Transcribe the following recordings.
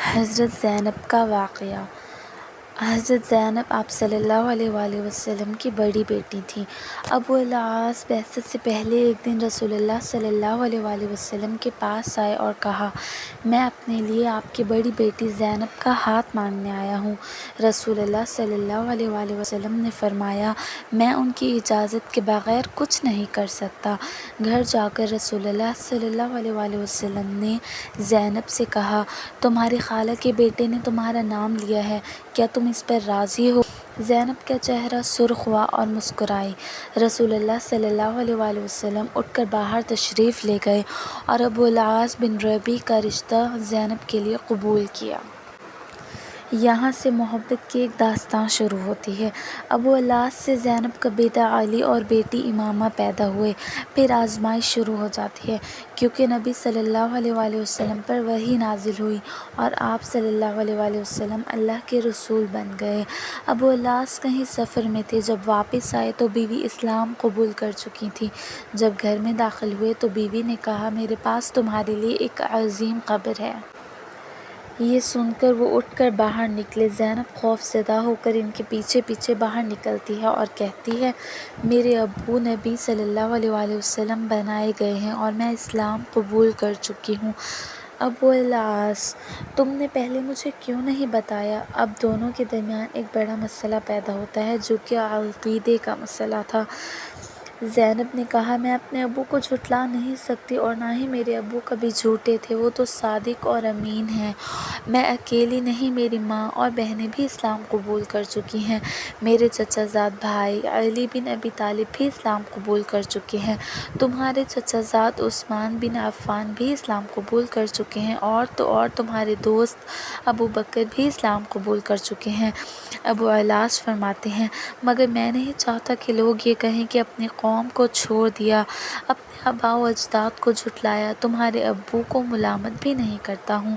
حضرت زینب کا واقعہ۔ حضرت زینب آپ صلی اللہ علیہ وآلہ وسلم کی بڑی بیٹی تھیں۔ ابو العاص بعثت سے پہلے ایک دن رسول اللہ صلی اللہ علیہ وآلہ وسلم کے پاس آئے اور کہا، میں اپنے لیے آپ کی بڑی بیٹی زینب کا ہاتھ مانگنے آیا ہوں۔ رسول اللہ صلی اللہ علیہ وآلہ وسلم نے فرمایا، میں ان کی اجازت کے بغیر کچھ نہیں کر سکتا۔ گھر جا کر رسول اللہ صلی اللہ علیہ وآلہ وسلم نے زینب سے کہا، تمہاری خالہ کے بیٹے نے تمہارا نام لیا ہے، کیا تم اس پر راضی ہو؟ زینب کا چہرہ سرخ ہوا اور مسکرائی۔ رسول اللہ صلی اللہ علیہ وآلہ وسلم اٹھ کر باہر تشریف لے گئے اور ابو العاص بن ربیع کا رشتہ زینب کے لیے قبول کیا۔ یہاں سے محبت کی ایک داستان شروع ہوتی ہے۔ ابو العاص سے زینب کا بیٹا علی اور بیٹی امامہ پیدا ہوئے۔ پھر آزمائش شروع ہو جاتی ہے، کیونکہ نبی صلی اللہ علیہ وآلہ وسلم پر وحی نازل ہوئی اور آپ صلی اللہ علیہ وآلہ وسلم اللہ کے رسول بن گئے۔ ابو العاص کہیں سفر میں تھے، جب واپس آئے تو بیوی اسلام قبول کر چکی تھی۔ جب گھر میں داخل ہوئے تو بیوی نے کہا، میرے پاس تمہارے لیے ایک عظیم خبر ہے۔ یہ سن کر وہ اٹھ کر باہر نکلے۔ زینب خوف زدہ ہو کر ان کے پیچھے پیچھے باہر نکلتی ہے اور کہتی ہے، میرے ابو نبی صلی اللہ علیہ وآلہ وسلم بنائے گئے ہیں اور میں اسلام قبول کر چکی ہوں۔ ابو العاص، تم نے پہلے مجھے کیوں نہیں بتایا؟ اب دونوں کے درمیان ایک بڑا مسئلہ پیدا ہوتا ہے جو کہ عقیدے کا مسئلہ تھا۔ زینب نے کہا، میں اپنے ابو کو جھٹلا نہیں سکتی اور نہ ہی میرے ابو کبھی جھوٹے تھے، وہ تو صادق اور امین ہیں۔ میں اکیلی نہیں، میری ماں اور بہنیں بھی اسلام قبول کر چکی ہیں۔ میرے چچا زاد بھائی علی بن ابی طالب بھی اسلام قبول کر چکے ہیں۔ تمہارے چچا زاد عثمان بن عفان بھی اسلام قبول کر چکے ہیں اور تو اور تمہارے دوست ابو بکر بھی اسلام قبول کر چکے ہیں۔ ابو العاص فرماتے ہیں، مگر میں نہیں چاہتا کہ لوگ یہ کہیں کہ اپنی قوم کو چھوڑ دیا، اپنے آباء و اجداد کو جھٹلایا، تمہارے ابو کو ملامت بھی نہیں کرتا ہوں۔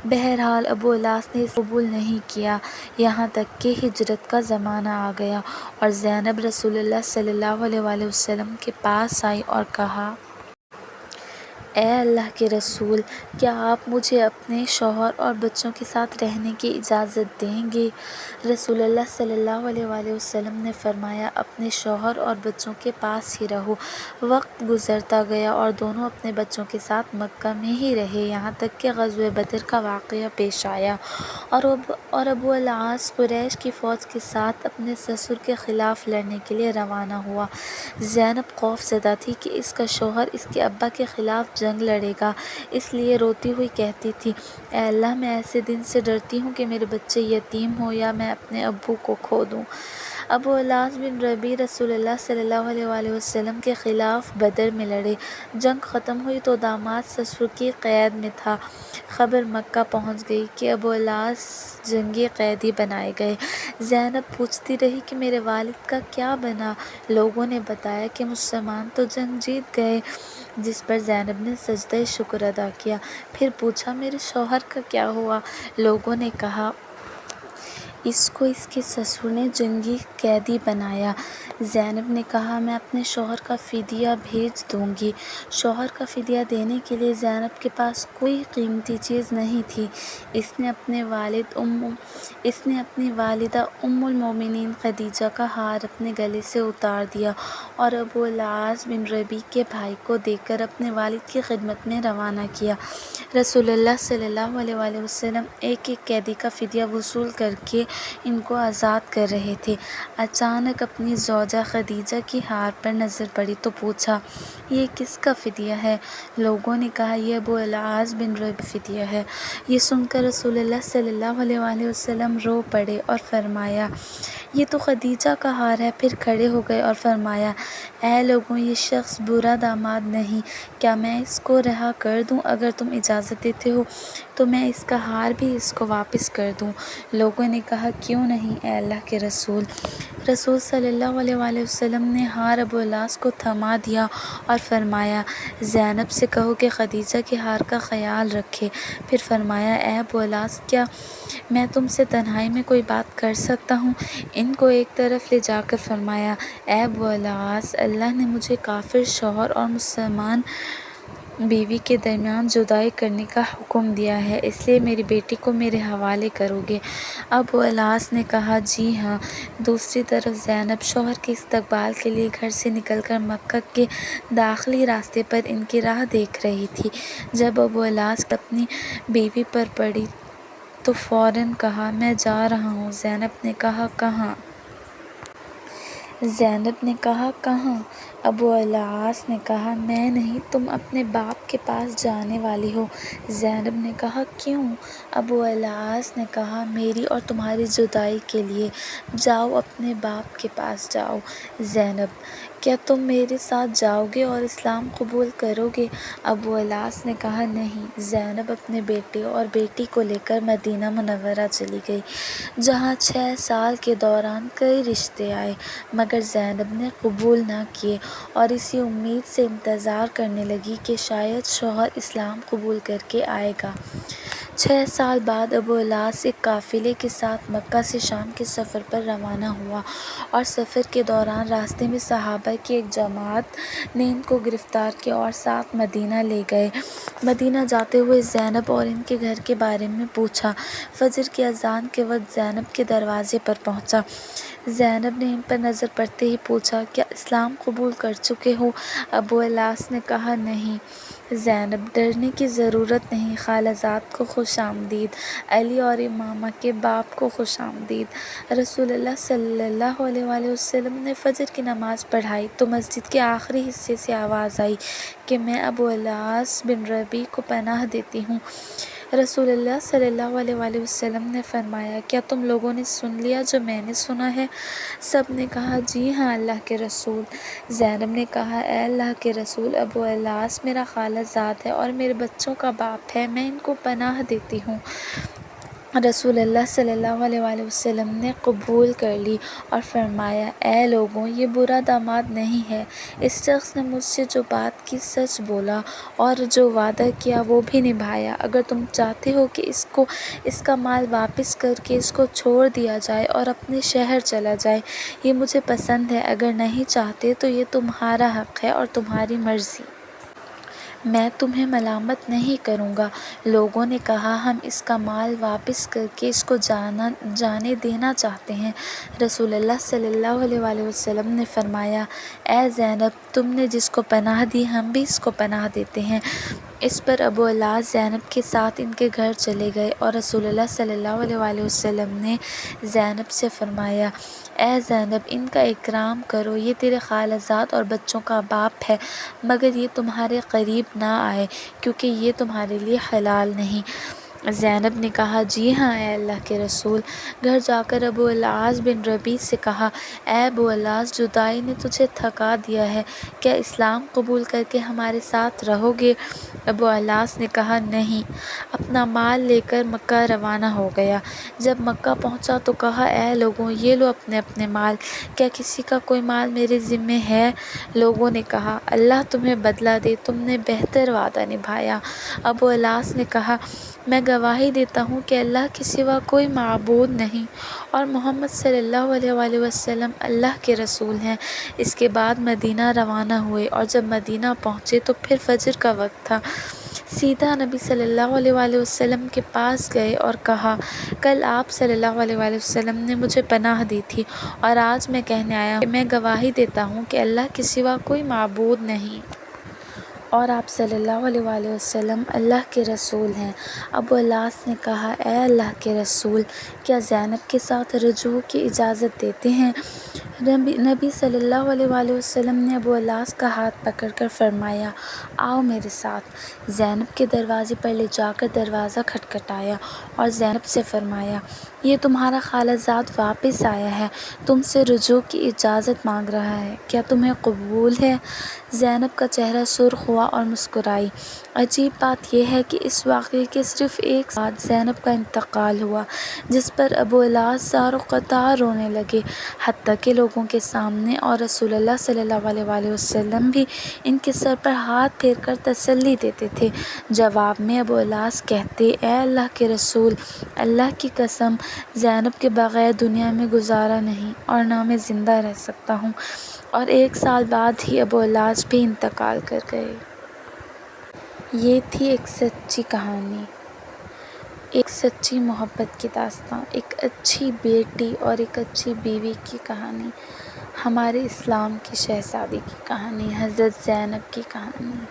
بہرحال ابو العاص نے اسے قبول نہیں کیا، یہاں تک کہ ہجرت کا زمانہ آ گیا اور زینب رسول اللہ صلی اللہ علیہ وآلہ وسلم کے پاس آئی اور کہا، اے اللہ کے رسول، کیا آپ مجھے اپنے شوہر اور بچوں کے ساتھ رہنے کی اجازت دیں گے؟ رسول اللہ صلی اللہ علیہ وآلہ وسلم نے فرمایا، اپنے شوہر اور بچوں کے پاس ہی رہو۔ وقت گزرتا گیا اور دونوں اپنے بچوں کے ساتھ مکہ میں ہی رہے، یہاں تک کہ غزوہ بدر کا واقعہ پیش آیا اور ابو العاص قریش کی فوج کے ساتھ اپنے سسر کے خلاف لڑنے کے لیے روانہ ہوا۔ زینب خوف زدہ تھی کہ اس کا شوہر اس کے ابا کے خلاف جنگ لڑے گا، اس لیے روتی ہوئی کہتی تھی، اے اللہ، میں ایسے دن سے ڈرتی ہوں کہ میرے بچے یتیم ہوں یا میں اپنے ابو کو کھو دوں۔ ابو العاص بن ربیع رسول اللہ صلی اللہ علیہ وآلہ وسلم کے خلاف بدر میں لڑے۔ جنگ ختم ہوئی تو داماد سسر کی قید میں تھا۔ خبر مکہ پہنچ گئی کہ ابو العاص جنگی قیدی بنائے گئے۔ زینب پوچھتی رہی کہ میرے والد کا کیا بنا؟ لوگوں نے بتایا کہ مسلمان تو جنگ جیت گئے، جس پر زینب نے سجدہ شکر ادا کیا۔ پھر پوچھا، میرے شوہر کا کیا ہوا؟ لوگوں نے کہا، اس کو اس کے سسر نے جنگی قیدی بنایا۔ زینب نے کہا، میں اپنے شوہر کا فدیہ بھیج دوں گی۔ شوہر کا فدیہ دینے کے لیے زینب کے پاس کوئی قیمتی چیز نہیں تھی۔ اس نے اپنی والدہ ام المومنین خدیجہ کا ہار اپنے گلے سے اتار دیا اور ابو العاص بن ربیع کے بھائی کو دے کر اپنے والد کی خدمت میں روانہ کیا۔ رسول اللہ صلی اللہ علیہ وآلہ وسلم ایک ایک قیدی کا فدیہ وصول کر کے ان کو آزاد کر رہے تھے۔ اچانک اپنی زوجہ خدیجہ کی ہار پر نظر پڑی تو پوچھا، یہ کس کا فدیہ ہے؟ لوگوں نے کہا، یہ ابو العاص بن ربیع کا فدیہ ہے۔ یہ سن کر رسول اللہ صلی اللہ علیہ وآلہ وسلم رو پڑے اور فرمایا، یہ تو خدیجہ کا ہار ہے۔ پھر کھڑے ہو گئے اور فرمایا، اے لوگوں، یہ شخص برا داماد نہیں، کیا میں اس کو رہا کر دوں؟ اگر تم اجازت دیتے ہو تو میں اس کا ہار بھی اس کو واپس کر دوں۔ لوگوں نے کہا، کیوں نہیں اے اللہ کے رسول۔ رسول صلی اللہ علیہ وآلہ وسلم نے ہار ابو العاص کو تھما دیا اور فرمایا، زینب سے کہو کہ خدیجہ کے ہار کا خیال رکھے۔ پھر فرمایا، اے ابو العاص، کیا میں تم سے تنہائی میں کوئی بات کر سکتا ہوں؟ ان کو ایک طرف لے جا کر فرمایا، اے ابو العاص، اللہ نے مجھے کافر شوہر اور بیوی کے درمیان جدائی کرنے کا حکم دیا ہے، اس لیے میری بیٹی کو میرے حوالے کرو گے؟ ابو الاس نے کہا جی ہاں۔ دوسری طرف زینب شوہر کے استقبال کے لیے گھر سے نکل کر مکہ کے داخلی راستے پر ان کی راہ دیکھ رہی تھی۔ جب ابو الاس کی اپنی بیوی پر پڑی تو فوراً کہا میں جا رہا ہوں۔ زینب نے کہا کہاں؟ زینب نے کہا کہاں؟ ابو الاس نے کہا میں نہیں، تم اپنے باپ کے پاس جانے والی ہو۔ زینب نے کہا کیوں؟ ابو الاس نے کہا میری اور تمہاری جدائی کے لیے۔ جاؤ اپنے باپ کے پاس جاؤ۔ زینب: کیا تم میرے ساتھ جاؤ گے اور اسلام قبول کرو گے؟ ابو الاس نے کہا نہیں۔ زینب اپنے بیٹے اور بیٹی کو لے کر مدینہ منورہ چلی گئی، جہاں 6 سال کے دوران کئی رشتے آئے، مگر زینب نے قبول نہ کیے اور اسی امید سے انتظار کرنے لگی کہ شاید شوہر اسلام قبول کر کے آئے گا۔ 6 سال بعد ابو الاس ایک قافلے کے ساتھ مکہ سے شام کے سفر پر روانہ ہوا، اور سفر کے دوران راستے میں صحابہ کی ایک جماعت نے ان کو گرفتار کیا اور ساتھ مدینہ لے گئے۔ مدینہ جاتے ہوئے زینب اور ان کے گھر کے بارے میں پوچھا۔ فجر کی اذان کے وقت زینب کے دروازے پر پہنچا۔ زینب نے ان پر نظر پڑتے ہی پوچھا کیا اسلام قبول کر چکے ہو؟ ابو الاس نے کہا نہیں۔ زینب: ڈرنے کی ضرورت نہیں، خالہ زاد کو خوش آمدید، علی اور امامہ کے باپ کو خوش آمدید۔ رسول اللہ صلی اللہ علیہ وآلہ وسلم نے فجر کی نماز پڑھائی تو مسجد کے آخری حصے سے آواز آئی کہ میں ابو الاس بن ربیع کو پناہ دیتی ہوں۔ رسول اللہ صلی اللہ علیہ وآلہ وسلم نے فرمایا کیا تم لوگوں نے سن لیا جو میں نے سنا ہے؟ سب نے کہا جی ہاں اللہ کے رسول۔ زینب نے کہا اے اللہ کے رسول، ابو الاس میرا خالہ زاد ہے اور میرے بچوں کا باپ ہے، میں ان کو پناہ دیتی ہوں۔ رسول اللہ صلی اللہ علیہ وآلہ وسلم نے قبول کر لی اور فرمایا اے لوگوں، یہ برا داماد نہیں ہے۔ اس شخص نے مجھ سے جو بات کی سچ بولا اور جو وعدہ کیا وہ بھی نبھایا۔ اگر تم چاہتے ہو کہ اس کا مال واپس کر کے اس کو چھوڑ دیا جائے اور اپنے شہر چلا جائے، یہ مجھے پسند ہے، اگر نہیں چاہتے تو یہ تمہارا حق ہے اور تمہاری مرضی۔ میں تمہیں ملامت نہیں کروں گا۔ لوگوں نے کہا ہم اس کا مال واپس کر کے اس کو جانے دینا چاہتے ہیں۔ رسول اللہ صلی اللہ علیہ وآلہ وسلم نے فرمایا اے زینب، تم نے جس کو پناہ دی ہم بھی اس کو پناہ دیتے ہیں۔ اس پر ابو الاس زینب کے ساتھ ان کے گھر چلے گئے اور رسول اللہ صلی اللہ علیہ وآلہ وسلم نے زینب سے فرمایا اے زینب، ان کا اکرام کرو، یہ تیرے خالہ زاد اور بچوں کا باپ ہے، مگر یہ تمہارے قریب نہ آئے کیونکہ یہ تمہارے لیے حلال نہیں۔ زینب نے کہا جی ہاں اے اللہ کے رسول۔ گھر جا کر ابو الاس بن ربیع سے کہا اے ابو الاس، جدائی نے تجھے تھکا دیا ہے، کیا اسلام قبول کر کے ہمارے ساتھ رہو گے؟ ابو الاس نے کہا نہیں۔ اپنا مال لے کر مکہ روانہ ہو گیا۔ جب مکہ پہنچا تو کہا اے لوگوں، یہ لو اپنے اپنے مال، کیا کسی کا کوئی مال میرے ذمے ہے؟ لوگوں نے کہا اللہ تمہیں بدلہ دے، تم نے بہتر وعدہ نبھایا۔ ابو الاس نے کہا میں گواہی دیتا ہوں کہ اللہ کے سوا کوئی معبود نہیں اور محمد صلی اللہ علیہ وآلہ وسلم اللہ کے رسول ہیں۔ اس کے بعد مدینہ روانہ ہوئے، اور جب مدینہ پہنچے تو پھر فجر کا وقت تھا۔ سیدھا نبی صلی اللہ علیہ وآلہ وسلم کے پاس گئے اور کہا کل آپ صلی اللہ علیہ وآلہ وسلم نے مجھے پناہ دی تھی، اور آج میں کہنے آیا ہوں کہ میں گواہی دیتا ہوں کہ اللہ کے سوا کوئی معبود نہیں اور آپ صلی اللہ علیہ وآلہ وسلم اللہ کے رسول ہیں۔ ابو الاس نے کہا اے اللہ کے رسول، کیا زینب کے ساتھ رجوع کی اجازت دیتے ہیں؟ نبی صلی اللہ علیہ وآلہ وسلم نے ابو الاس کا ہاتھ پکڑ کر فرمایا آؤ میرے ساتھ۔ زینب کے دروازے پر لے جا کر دروازہ کھٹکھٹایا اور زینب سے فرمایا یہ تمہارا خالہ زاد واپس آیا ہے، تم سے رجوع کی اجازت مانگ رہا ہے، کیا تمہیں قبول ہے؟ زینب کا چہرہ سرخ ہوا اور مسکرائی۔ عجیب بات یہ ہے کہ اس واقعے کے صرف ایک سال بعد زینب کا انتقال ہوا، جس پر ابو الاس زار و قطار رونے لگے، حتیٰ کہ لوگوں کے سامنے، اور رسول اللہ صلی اللہ علیہ وآلہ وسلم بھی ان کے سر پر ہاتھ پھیر کر تسلی دیتے تھے۔ جواب میں ابو الاس کہتے اے اللہ کے رسول، اللہ کی قسم، زینب کے بغیر دنیا میں گزارا نہیں اور نہ میں زندہ رہ سکتا ہوں، اور 1 سال بعد ہی ابو الاس بھی انتقال کر گئے۔ یہ تھی ایک سچی کہانی، ایک سچی محبت کی داستان، ایک اچھی بیٹی اور ایک اچھی بیوی کی کہانی، ہمارے اسلام کی شہزادی کی کہانی، حضرت زینب کی کہانی۔